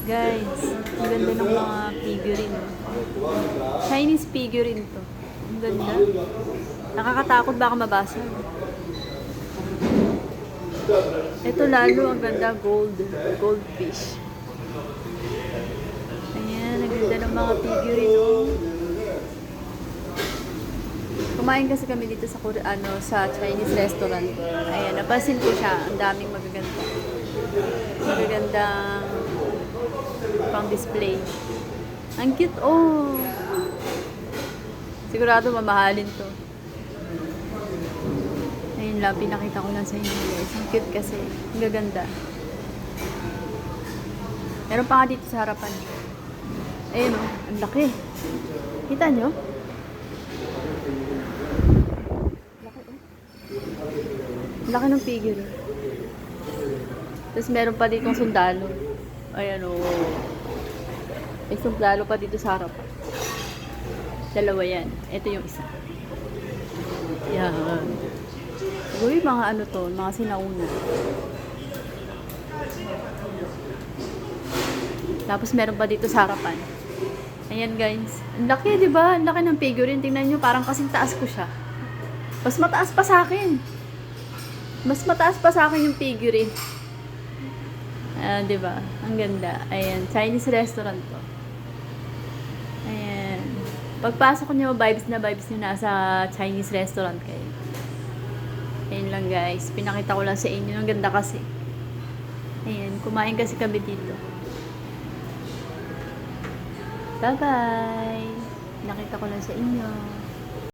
Guys, ang ganda ng mga figurine. Chinese figurine to. Ang ganda. Nakakatakot baka mabasa. Ito lalo, ang ganda, goldfish. Ayan, ang ganda ng mga figurine. Oh. Kumain kasi kami dito sa sa Chinese restaurant. Ayan, napansin ko siya. Ang daming magagandang pang display. Ang cute, oh. Sigurado mamahalin to. Ayun lang, pinakita ko lang sa inyo guys. Ang cute kasi. Ang gaganda. Meron pa nga dito sa harapan. Ayun, oh. Ang laki. Kita nyo? Laki ng figure. Tapos meron pa dito sundalo. Ayan o. May sundalo pa dito sa harapan. Dalawa yan. Ito yung isa. Yan. Uy, mga ano to. Mga sinauna. Tapos meron pa dito sa harapan. Ayan guys. Ang laki, di ba? Ang laki ng figurine. Tingnan nyo, parang kasing taas ko siya. Mas mataas pa sa akin. Mas mataas pa sa akin yung figurine. Di ba? Ang ganda. Ayan, Chinese restaurant to. Ayan. Pagpasok niyo, vibes nyo nasa Chinese restaurant kayo. Ayan lang guys. Pinakita ko lang sa inyo. Ang ganda kasi. Ayan, kumain kasi kami dito. Bye-bye. Nakita ko lang sa inyo.